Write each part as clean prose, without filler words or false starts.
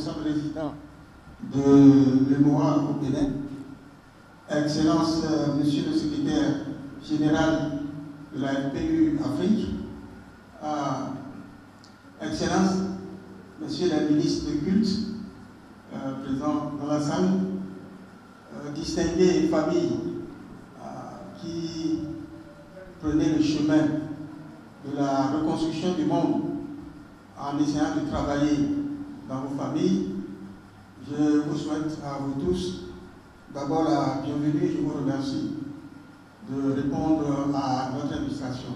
responsable résident de l'UMOA au Bénin, Excellence, Monsieur le Secrétaire Général de la FPU Afrique, Excellence, Monsieur le Ministre de Culte, présent dans la salle, distinguées familles qui prenaient le chemin de la reconstruction du monde en essayant de travailler dans vos familles. Je vous souhaite à vous tous d'abord la bienvenue. Je vous remercie de répondre à notre invitation.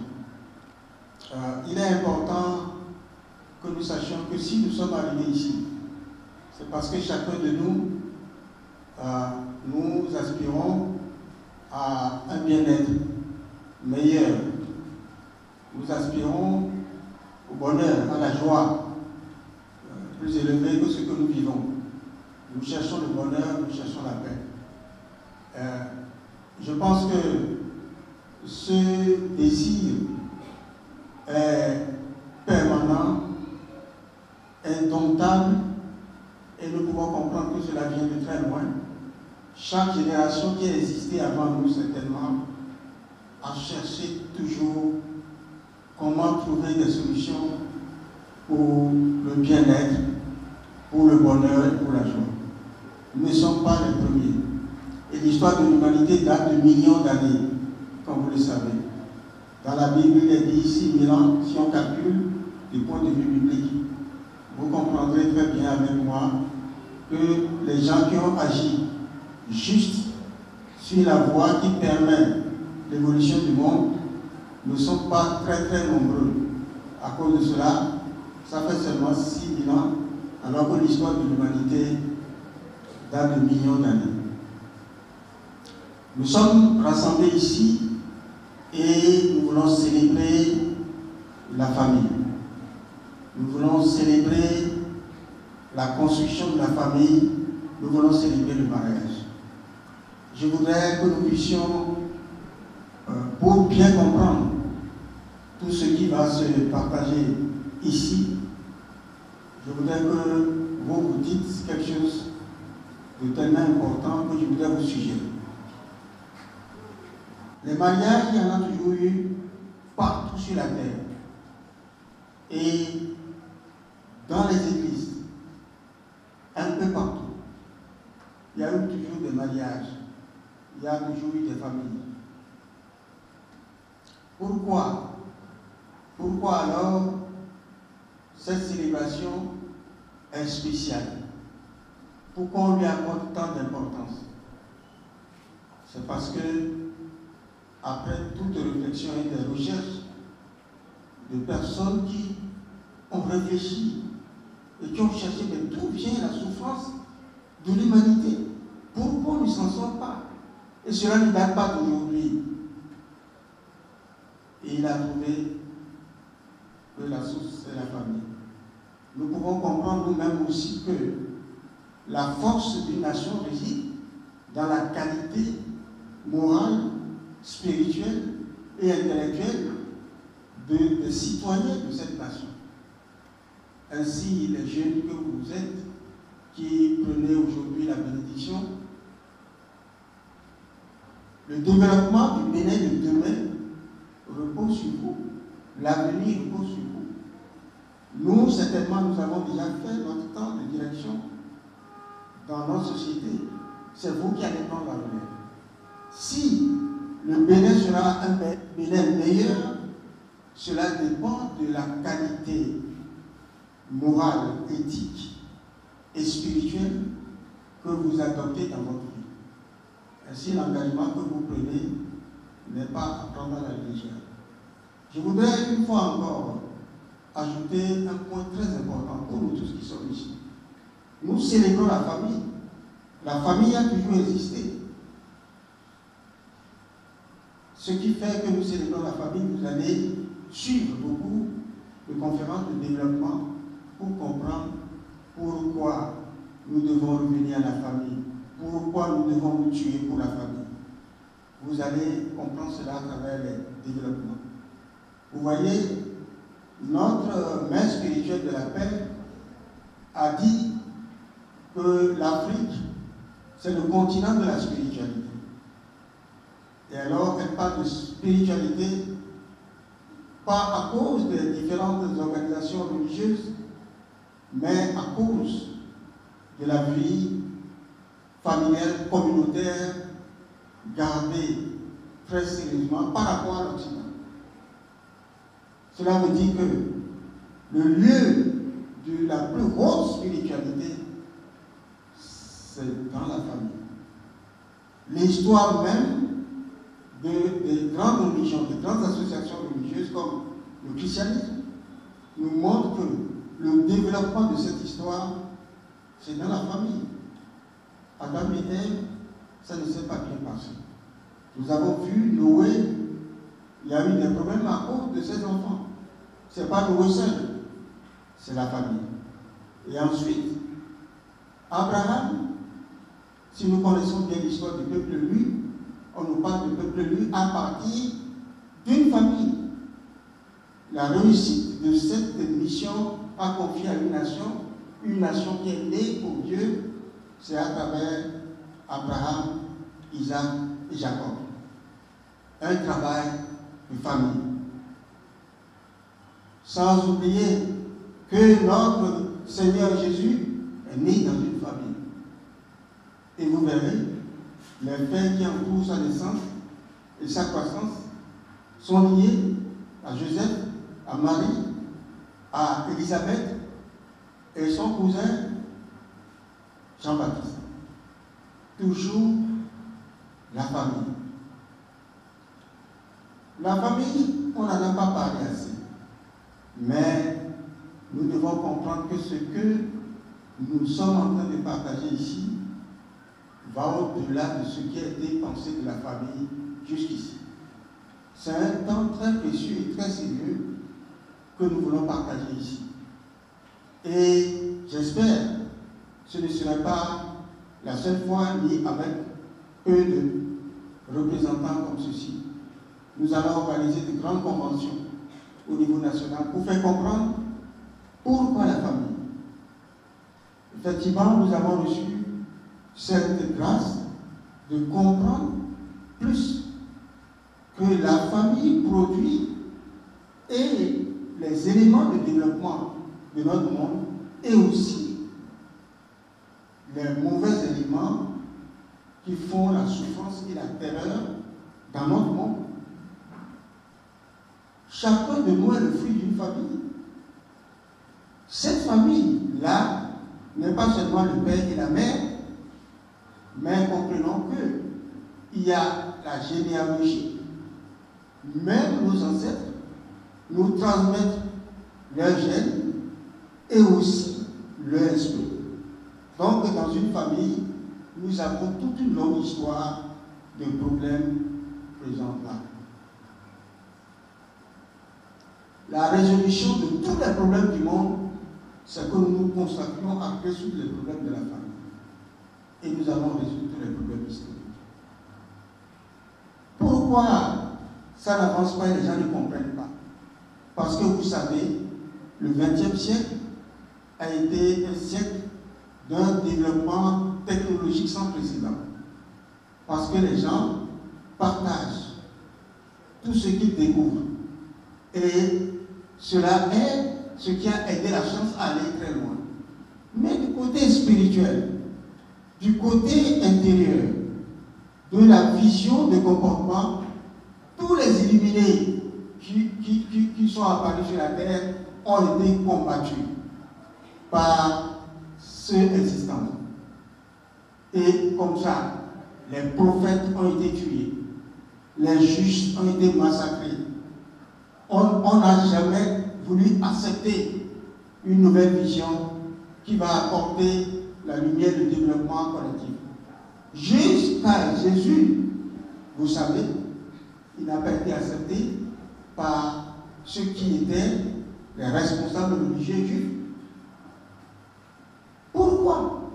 Il est important que nous sachions que si nous sommes arrivés ici, c'est parce que chacun de nous, nous aspirons à un bien-être meilleur. Nous aspirons au bonheur, à la joie plus élevée que ce que nous vivons. Nous cherchons le bonheur, nous cherchons la paix. Je pense que ce désir est permanent, indomptable, et nous pouvons comprendre que cela vient de très loin. Chaque génération qui a existé avant nous, certainement, a cherché toujours comment trouver des solutions pour le bien-être, pour le bonheur et pour la joie. Nous ne sommes pas les premiers. Et l'histoire de l'humanité date de millions d'années, comme vous le savez. Dans la Bible, il est dit 6000 ans, si on calcule du point de vue biblique. Vous comprendrez très bien avec moi que les gens qui ont agi juste sur la voie qui permet l'évolution du monde ne sont pas très très nombreux. À cause de cela, ça fait seulement 6000 ans, alors que l'histoire de l'humanité date de millions d'années. Nous sommes rassemblés ici et nous voulons célébrer la famille. Nous voulons célébrer la construction de la famille. Nous voulons célébrer le mariage. Je voudrais que nous puissions, pour bien comprendre tout ce qui va se partager ici, je voudrais que vous vous dites quelque chose de tellement important que je voudrais vous suggérer. Les mariages, il y en a toujours eu partout sur la terre. Et dans les églises, un peu partout, il y a eu toujours des mariages. Il y a toujours eu des familles. Pourquoi? Pourquoi alors cette célébration est spéciale? Pourquoi on lui accorde tant d'importance? C'est parce que, après toute réflexion et des recherches de personnes qui ont réfléchi et qui ont cherché mais d'où vient la souffrance de l'humanité? Pourquoi on ne s'en sort pas? Et cela ne date pas d'aujourd'hui. Et il a trouvé que la source, c'est la famille. Nous pouvons comprendre nous-mêmes aussi que la force d'une nation réside dans la qualité morale, spirituelle et intellectuelle des citoyens de cette nation. Ainsi, les jeunes que vous êtes, qui prenez aujourd'hui la bénédiction, le développement du Bénin de demain repose sur vous. L'avenir repose sur vous. Nous, certainement, nous avons déjà fait notre temps de direction dans notre société. C'est vous qui allez prendre la relève. Si le Bénin sera un Bénin meilleur, cela dépend de la qualité morale, éthique et spirituelle que vous adoptez dans votre vie. Ainsi, l'engagement que vous prenez n'est pas à prendre à la légère. Je voudrais une fois encore ajouter un point très important pour nous tous qui sommes ici. Nous célébrons la famille. La famille a toujours existé. Ce qui fait que nous célébrons la famille, vous allez suivre beaucoup de conférences de développement pour comprendre pourquoi nous devons revenir à la famille, pourquoi nous devons nous tuer pour la famille. Vous allez comprendre cela à travers les développements. Vous voyez, notre mère spirituelle de la paix a dit que l'Afrique, c'est le continent de la spiritualité. Et alors, elle parle de spiritualité, pas à cause des différentes organisations religieuses, mais à cause de la vie familiale, communautaire, gardée très sérieusement par rapport à l'Occident. Cela veut dire que le lieu de la plus haute spiritualité, c'est dans la famille. L'histoire même des grandes religions, des grandes associations religieuses comme le christianisme, nous montre que le développement de cette histoire, c'est dans la famille. Adam et Ève, ça ne s'est pas bien passé. Nous avons vu Noé, il y a eu des problèmes à cause de ses enfants. Ce n'est pas Noé seul, c'est la famille. Et ensuite, Abraham, si nous connaissons bien l'histoire du peuple lui, on nous parle du peuple lui à partir d'une famille. La réussite de cette mission a confié à une nation qui est née pour Dieu, c'est à travers Abraham, Isaac et Jacob. Un travail de famille. Sans oublier que notre Seigneur Jésus est né dans une famille. Et vous verrez, les faits qui entourent sa naissance et sa croissance sont liés à Joseph, à Marie, à Élisabeth et son cousin Jean-Baptiste. Toujours la famille. La famille, on n'en a pas parlé assez. Mais nous devons comprendre que ce que nous sommes en train de partager ici va au-delà de ce qui a été pensé de la famille jusqu'ici. C'est un temps très précieux et très sérieux que nous voulons partager ici. Et j'espère que ce ne serait pas la seule fois ni avec peu de représentants comme ceci. Nous allons organiser de grandes conventions au niveau national pour faire comprendre pourquoi la famille. Effectivement, nous avons reçu cette grâce de comprendre plus que la famille produit et les éléments de développement de notre monde et aussi les mauvais éléments qui font la souffrance et la terreur dans notre monde. Chacun de nous est le fruit d'une famille. Cette famille-là n'est pas seulement le père et la mère, mais comprenons qu'il y a la généalogie. Même nos ancêtres nous transmettent leurs gènes et aussi leur esprit. Donc, dans une famille, nous avons toute une longue histoire de problèmes présents là. La résolution de tous les problèmes du monde, c'est que nous nous consacrons à résoudre les problèmes de la famille. Et nous allons résoudre tous les problèmes historiques. Pourquoi ça n'avance pas et les gens ne comprennent pas? Parce que vous savez, le XXe siècle a été un siècle d'un développement technologique sans précédent. Parce que les gens partagent tout ce qu'ils découvrent. Et cela est ce qui a aidé la science à aller très loin. Mais du côté spirituel, du côté intérieur, de la vision de comportement, tous les illuminés qui sont apparus sur la terre ont été combattus par ceux existants. Et comme ça, les prophètes ont été tués, les justes ont été massacrés. On n'a jamais voulu accepter une nouvelle vision qui va apporter la lumière du développement collectif. Jusqu'à Jésus, vous savez, il n'a pas été accepté par ceux qui étaient les responsables religieux juifs. Pourquoi?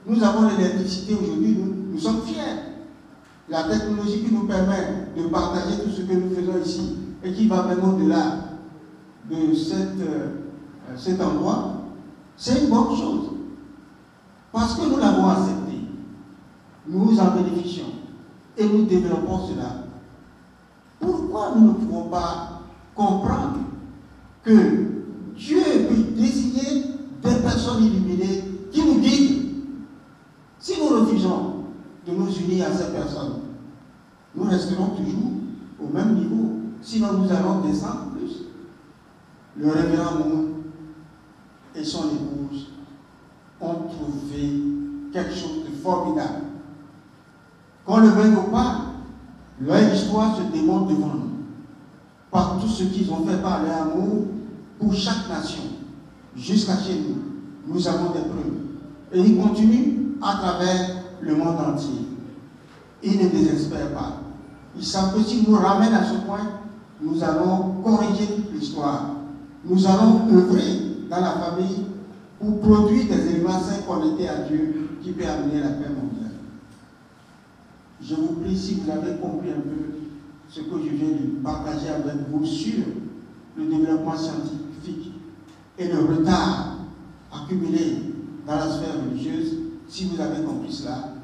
Nous avons l'électricité aujourd'hui, nous sommes fiers. La technologie qui nous permet de partager tout ce que nous faisons ici et qui va même au-delà de cet endroit, c'est une bonne chose. Parce que nous l'avons accepté, nous en bénéficions et nous développons cela. Pourquoi nous ne pouvons pas comprendre que Dieu peut désigner des personnes illuminées qui nous guident? Si nous refusons de nous unir à ces personnes, nous resterons toujours au même niveau. Sinon, nous allons descendre plus. Le révérend Moon et son épouse ont trouvé quelque chose de formidable. Qu'on le veuille ou pas, leur histoire se démontre devant nous par tout ce qu'ils ont fait par leur amour pour chaque nation. Jusqu'à chez nous, nous avons des preuves. Et ils continuent à travers le monde entier. Ils ne désespèrent pas. Ils savent que si nous ramènent à ce point, nous allons corriger toute l'histoire. Nous allons œuvrer dans la famille pour produire des éléments sains connectés à Dieu qui peut amener la paix mondiale. Je vous prie, si vous avez compris un peu ce que je viens de partager avec vous sur le développement scientifique et le retard accumulé dans la sphère religieuse, si vous avez compris cela,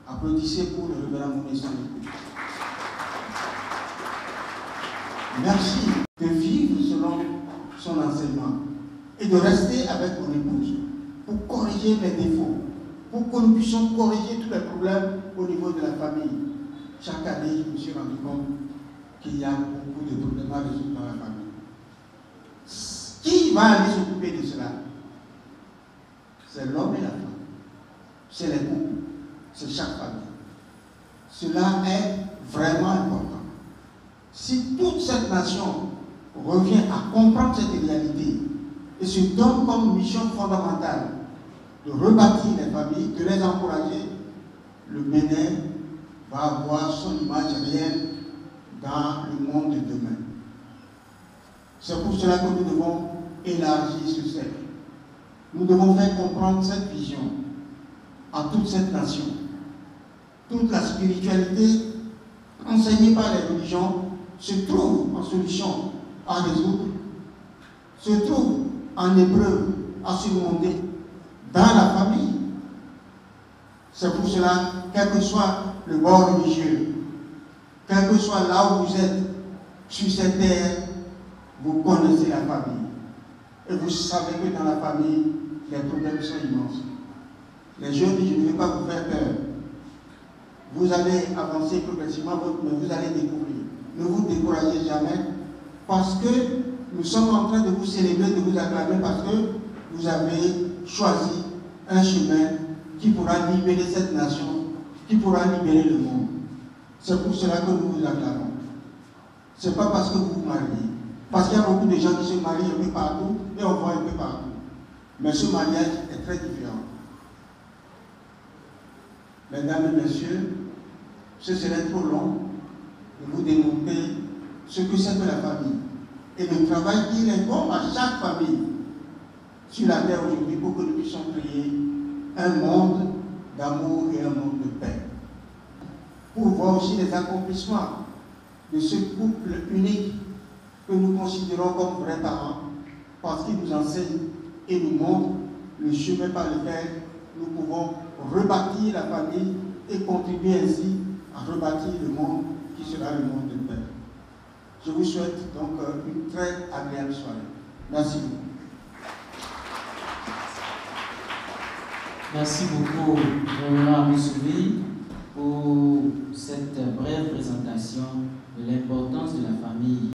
applaudissez pour le révérend Moon et son épouse. Merci de vivre selon son enseignement et de rester avec mon épouse pour corriger les défauts, pour que nous puissions corriger tous les problèmes au niveau de la famille. Chaque année, je me suis rendu compte qu'il y a beaucoup de problèmes à résoudre dans la famille. Qui va aller s'occuper de cela? C'est l'homme et la femme. C'est les couples. C'est chaque famille. Cela est vraiment important. Si toute cette nation revient à comprendre cette réalité et se donne comme mission fondamentale de rebâtir les familles, de les encourager, le Bénin va avoir son image réelle dans le monde de demain. C'est pour cela que nous devons élargir ce cercle. Nous devons faire comprendre cette vision à toute cette nation. Toute la spiritualité enseignée par les religions se trouve en solution à résoudre, se trouve en épreuve à surmonter dans la famille. C'est pour cela, quel que soit le bord religieux, quel que soit là où vous êtes sur cette terre, vous connaissez la famille. Et vous savez que dans la famille, les problèmes sont immenses. Les jeunes, je ne vais pas vous faire peur. Vous allez avancer progressivement, mais vous allez découvrir. Ne vous découragez jamais, parce que nous sommes en train de vous célébrer, de vous acclamer, parce que vous avez choisi un chemin qui pourra libérer cette nation, qui pourra libérer le monde. C'est pour cela que nous vous acclamons. Ce n'est pas parce que vous vous mariez. Parce qu'il y a beaucoup de gens qui se marient un peu partout et on voit un peu partout. Mais ce mariage est très différent. Mesdames et messieurs, ce serait trop long de vous démontrer ce que c'est que la famille et le travail qui incombe à chaque famille sur la terre aujourd'hui pour que nous puissions créer un monde d'amour et un monde de paix. Pour voir aussi les accomplissements de ce couple unique que nous considérons comme vrais parents, parce qu'ils nous enseignent et nous montrent le chemin par lequel nous pouvons rebâtir la famille et contribuer ainsi à rebâtir le monde qui sera le monde de paix. Je vous souhaite donc une très agréable soirée. Merci beaucoup. Merci beaucoup, révérend Moussouri, pour cette brève présentation de l'importance de la famille.